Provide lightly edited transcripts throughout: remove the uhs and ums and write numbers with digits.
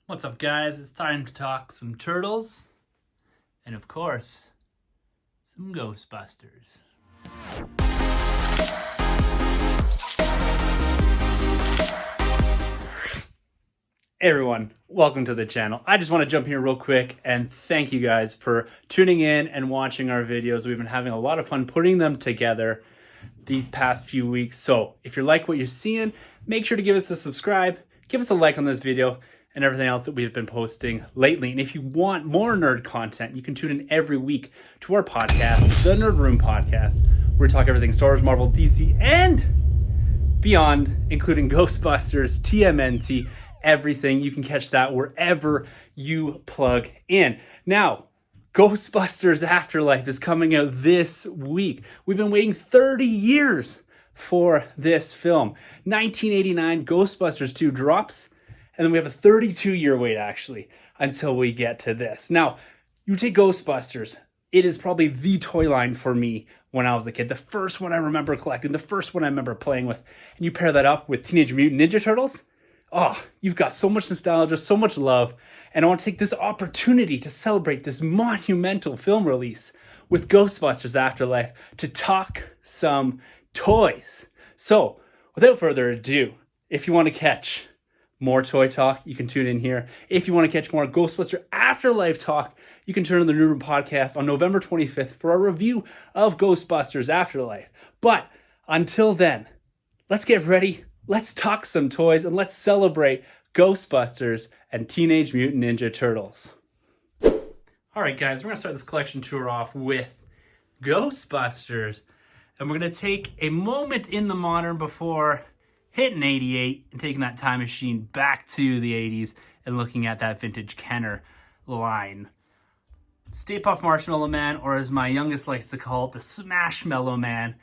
What's up, guys? It's time to talk some turtles and, of course, some Ghostbusters. Hey everyone, welcome to the channel. I just want to jump here real quick and thank you guys for tuning in and watching our videos. We've been having a lot of fun putting them together these past few weeks. So if you like what you're seeing, make sure to give us a subscribe, give us a like on this video, and everything else that we've been posting lately. And if you want more nerd content, you can tune in every week to our podcast, the Nerd Room Podcast, where we talk everything Star Wars, Marvel, DC, and beyond, including Ghostbusters TMNT, everything. You can catch that wherever you plug in. Now, Ghostbusters Afterlife is coming out this week. We've been waiting 30 years for this film. 1989, Ghostbusters 2 drops, and then we have a 32-year wait, actually, until we get to this. Now, you take Ghostbusters. It is probably the toy line for me when I was a kid. The first one I remember collecting, the first one I remember playing with. And you pair that up with Teenage Mutant Ninja Turtles. Oh, you've got so much nostalgia, so much love. And I want to take this opportunity to celebrate this monumental film release with Ghostbusters Afterlife to talk some toys. So, without further ado, if you want to catch more toy talk, you can tune in here. If you want to catch more Ghostbuster Afterlife talk, you can turn on the Nerd Room Podcast on November 25th for a review of Ghostbusters Afterlife. But until then, let's get ready, let's talk some toys, and let's celebrate Ghostbusters and Teenage Mutant Ninja Turtles. All right, guys, we're going to start this collection tour off with Ghostbusters. And we're going to take a moment in the modern before hitting 88 and taking that time machine back to the 80s and looking at that vintage Kenner line. Stay Puft Marshmallow Man, or as my youngest likes to call it, the Smashmallow Man,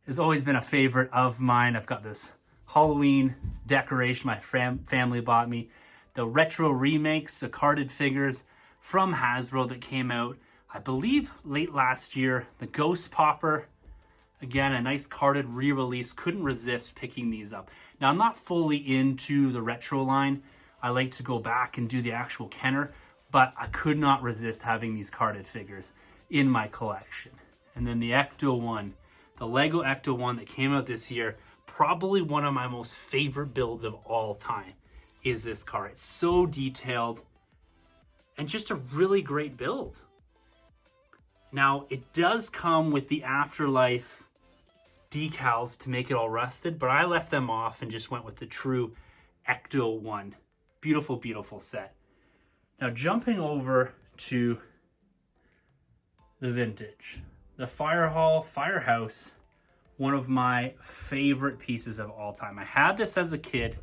has always been a favorite of mine. I've got this Halloween decoration my family bought me. The retro remakes, the carded figures from Hasbro that came out, I believe, late last year. The Ghost Popper, again, a nice carded re-release. Couldn't resist picking these up. Now, I'm not fully into the retro line. I like to go back and do the actual Kenner, but I could not resist having these carded figures in my collection. And then the Ecto-1, the Lego Ecto-1 that came out this year, probably one of my most favorite builds of all time is this car. It's so detailed and just a really great build. Now, it does come with the Afterlife decals to make it all rusted, but I left them off and just went with the true Ecto-1. Beautiful, beautiful set. Now, jumping over to the vintage. The Fire Hall Firehouse, one of my favorite pieces of all time. I had this as a kid,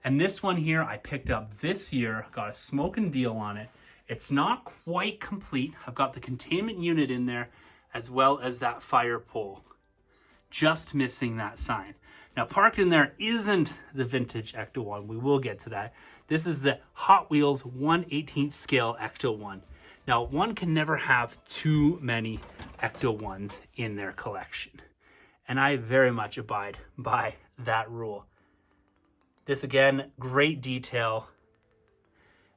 and this one here I picked up this year, got a smoking deal on it. It's not quite complete. I've got the containment unit in there, as well as that fire pole. Just missing that sign. Now, parked in there isn't the vintage Ecto-1. We will get to that. This is the Hot Wheels 1/18 scale Ecto-1. Now, one can never have too many Ecto-1s in their collection, and I very much abide by that rule. This, again, great detail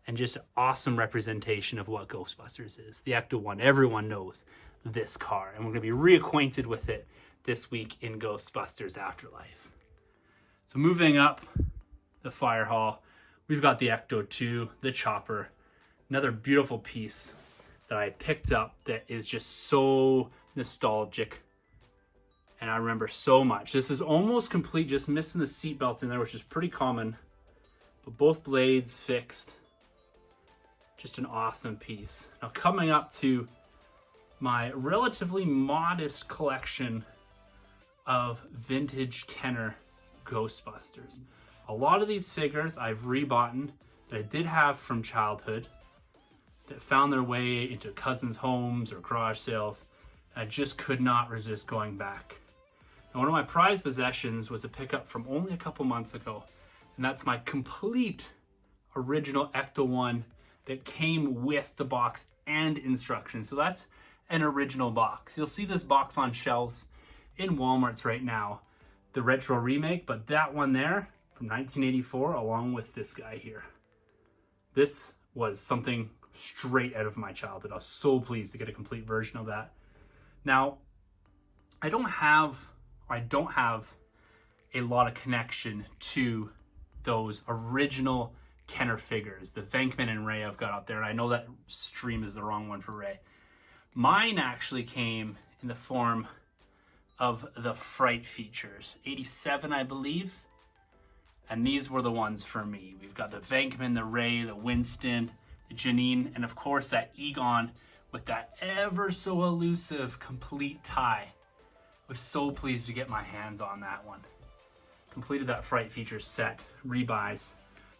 and just awesome representation of what Ghostbusters is. The Ecto-1, everyone knows this car, and we're going to be reacquainted with it this week in Ghostbusters Afterlife. So moving up the fire hall, we've got the Ecto-2, the Chopper, another beautiful piece that I picked up that is just so nostalgic, and I remember so much. This is almost complete, just missing the seatbelt in there, which is pretty common, but both blades fixed. Just an awesome piece. Now, coming up to my relatively modest collection of vintage Kenner Ghostbusters. A lot of these figures I've rebought that I did have from childhood that found their way into cousins' homes or garage sales. I just could not resist going back. Now, one of my prized possessions was a pickup from only a couple months ago, and that's my complete original Ecto-1 that came with the box and instructions. So that's an original box. You'll see this box on shelves in Walmart's right now, the retro remake, but that one there from 1984 along with this guy here. This was something straight out of my childhood. I was so pleased to get a complete version of that. Now, I don't have a lot of connection to those original Kenner figures, the Venkman and Ray I've got up there, and I know that stream is the wrong one for Ray. Mine actually came in the form of the Fright features, 87 I believe, and these were the ones for me. We've got the Venkman, the Ray, the Winston, the Janine, and of course that Egon with that ever so elusive complete tie. Was so pleased to get my hands on that one. Completed that Fright features set, rebuys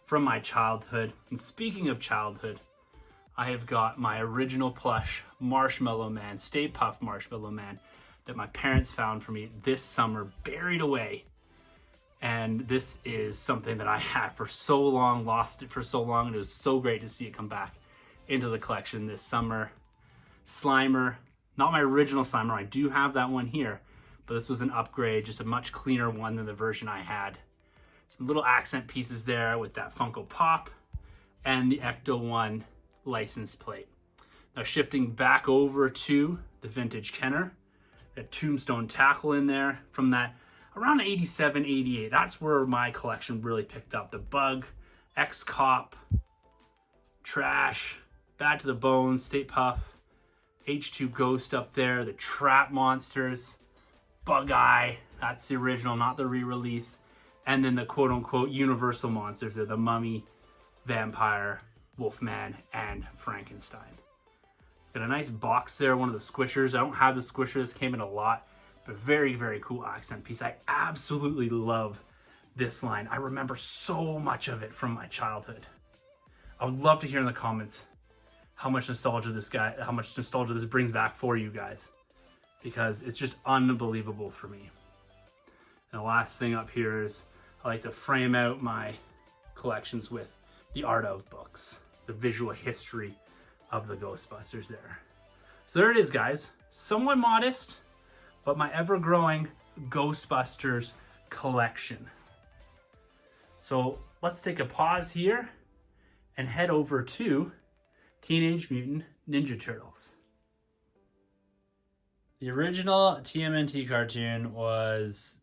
from my childhood. And speaking of childhood, I have got my original plush Marshmallow Man, Stay Puft Marshmallow Man, that my parents found for me this summer, buried away. And this is something that I had for so long, lost it for so long, and it was so great to see it come back into the collection this summer. Slimer, not my original Slimer, I do have that one here, but this was an upgrade, just a much cleaner one than the version I had. Some little accent pieces there with that Funko Pop and the Ecto 1 license plate. Now shifting back over to the vintage Kenner, that Tombstone tackle in there from that around 87, 88. That's where my collection really picked up. The Bug, X-Cop, Trash, Bad to the Bones, Stay Puft, H2 Ghost up there, the Trap Monsters, Bug Eye, that's the original, not the re-release, and then the quote-unquote Universal Monsters, are the Mummy, Vampire, Wolfman, and Frankenstein. Got a nice box there, one of the squishers. I don't have the squisher, this came in a lot, but very, very cool accent piece. I absolutely love this line. I remember so much of it from my childhood. I would love to hear in the comments how much nostalgia this brings back for you guys, because it's just unbelievable for me. And the last thing up here is I like to frame out my collections with the art of books, the visual history of the Ghostbusters there. So there it is, guys. Somewhat modest, but my ever-growing Ghostbusters collection. So let's take a pause here and head over to Teenage Mutant Ninja Turtles. The original TMNT cartoon was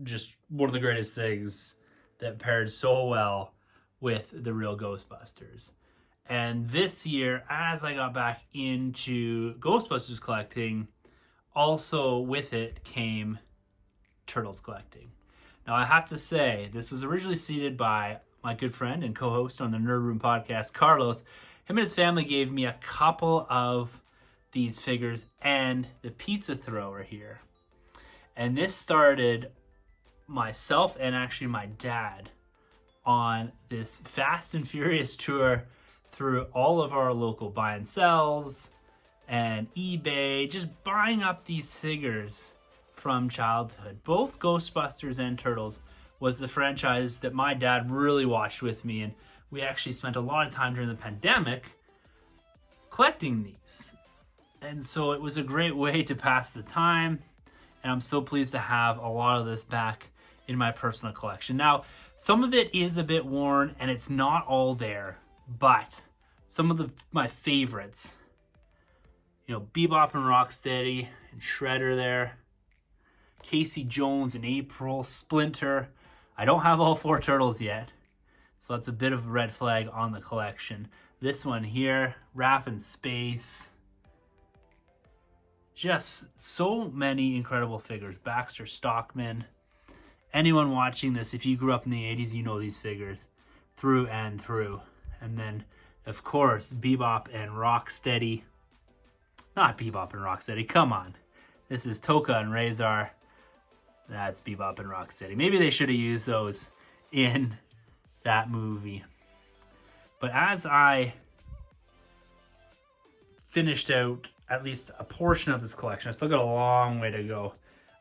just one of the greatest things that paired so well with the real Ghostbusters. And this year, as I got back into Ghostbusters collecting, also with it came Turtles collecting. Now I have to say, this was originally seeded by my good friend and co-host on the Nerd Room podcast, Carlos. Him and his family gave me a couple of these figures and the pizza thrower here. And this started myself and actually my dad on this Fast and Furious tour through all of our local buy and sells and eBay, just buying up these figures from childhood. Both Ghostbusters and Turtles was the franchise that my dad really watched with me, and we actually spent a lot of time during the pandemic collecting these. And so it was a great way to pass the time, and I'm so pleased to have a lot of this back in my personal collection. Now, some of it is a bit worn and it's not all there, but some of my favorites, you know, Bebop and Rocksteady and Shredder there, Casey Jones and April, Splinter. I don't have all 4 Turtles yet, so that's a bit of a red flag on the collection. This one here, Raph in Space. Just so many incredible figures. Baxter Stockman. Anyone watching this, if you grew up in the 80s, you know these figures through and through. And then, of course, Bebop and Rocksteady. Not Bebop and Rocksteady, come on. This is Toka and Razor. That's Bebop and Rocksteady. Maybe they should have used those in that movie. But as I finished out at least a portion of this collection, I still got a long way to go,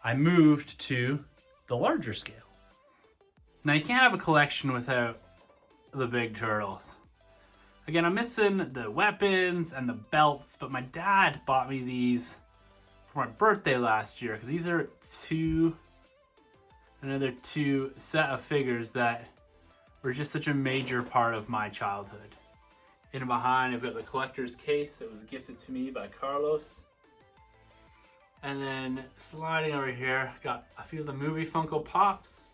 I moved to the larger scale. Now you can't have a collection without the big turtles. Again, I'm missing the weapons and the belts, but my dad bought me these for my birthday last year, because these are another two set of figures that were just such a major part of my childhood. In behind, I've got the collector's case that was gifted to me by Carlos. And then sliding over here, got a few of the movie Funko Pops.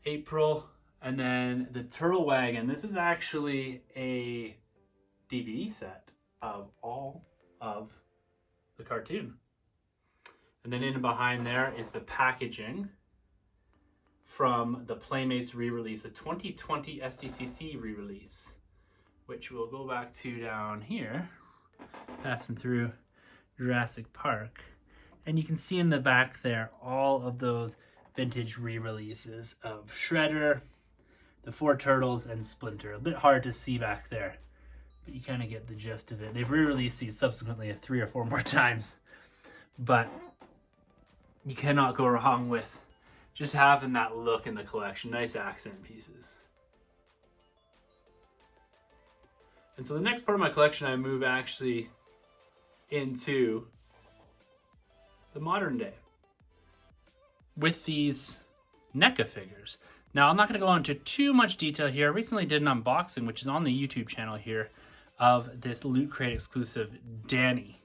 April. And then the Turtle Wagon. This is actually a DVD set of all of the cartoon. And then in behind there is the packaging from the Playmates re-release, the 2020 SDCC re-release, which we'll go back to down here, passing through Jurassic Park. And you can see in the back there all of those vintage re-releases of Shredder, the 4 Turtles, and Splinter. A bit hard to see back there, but you kind of get the gist of it. They've re-released these subsequently 3 or 4 more times, but you cannot go wrong with just having that look in the collection. Nice accent pieces. And so the next part of my collection, I move actually into the modern day with these NECA figures. Now, I'm not going to go into too much detail here. I recently did an unboxing, which is on the YouTube channel here, of this Loot Crate exclusive Danny.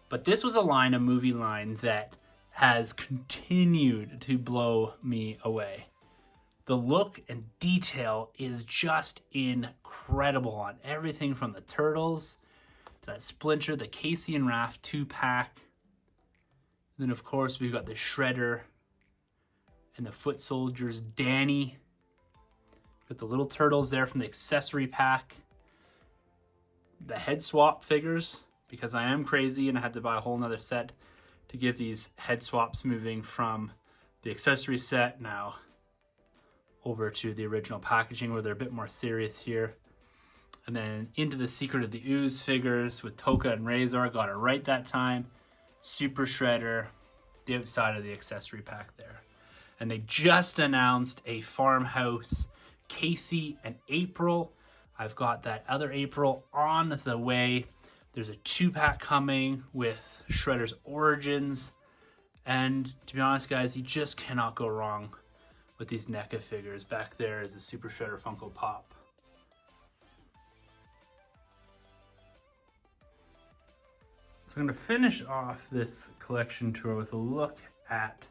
But this was a movie line that has continued to blow me away. The look and detail is just incredible on everything from the Turtles to that Splinter, the Casey and Raph 2-pack. Then, of course, we've got the Shredder and the Foot Soldiers Danny. Got the little Turtles there from the accessory pack. The head swap figures, because I am crazy and I had to buy a whole nother set to give these head swaps, moving from the accessory set now over to the original packaging where they're a bit more serious here. And then into the Secret of the Ooze figures with Toka and Razor. Got it right that time. Super Shredder, the outside of the accessory pack there. And they just announced a Farmhouse Casey and April. I've got that other April on the way. There's a 2-pack coming with Shredder's Origins. And to be honest, guys, you just cannot go wrong with these NECA figures. Back there is the Super Shredder Funko Pop. So I'm going to finish off this collection tour with a look at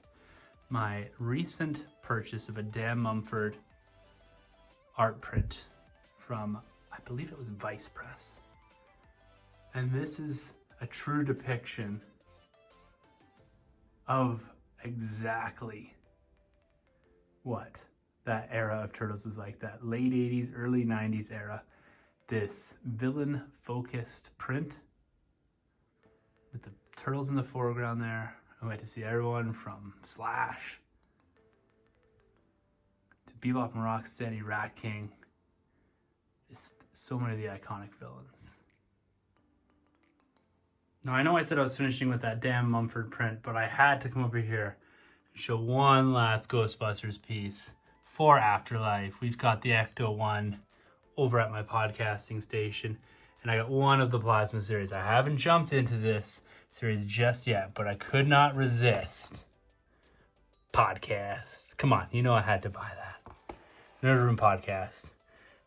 my recent purchase of a Dan Mumford art print from, I believe it was Vice Press. And this is a true depiction of exactly what that era of Turtles was like, that late 80s, early 90s era. This villain-focused print with the Turtles in the foreground there. I went to see everyone from Slash to Bebop and Rocksteady, Rat King. Just so many of the iconic villains. Now, I know I said I was finishing with that damn Mumford print, but I had to come over here and show one last Ghostbusters piece for Afterlife. We've got the Ecto one over at my podcasting station, and I got one of the Plasma series. I haven't jumped into this series just yet, but I could not resist. Podcast. Come on, you know I had to buy that. Nerd Room Podcast.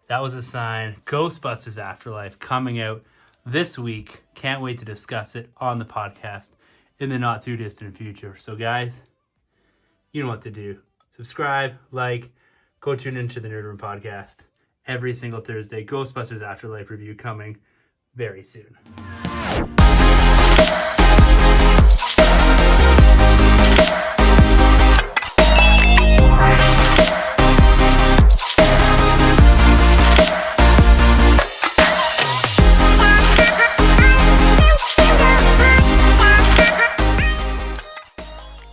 That was a sign. Ghostbusters Afterlife coming out this week. Can't wait to discuss it on the podcast in the not too distant future. So guys, you know what to do. Subscribe, like, go tune into the Nerd Room Podcast every single Thursday. Ghostbusters Afterlife review coming very soon.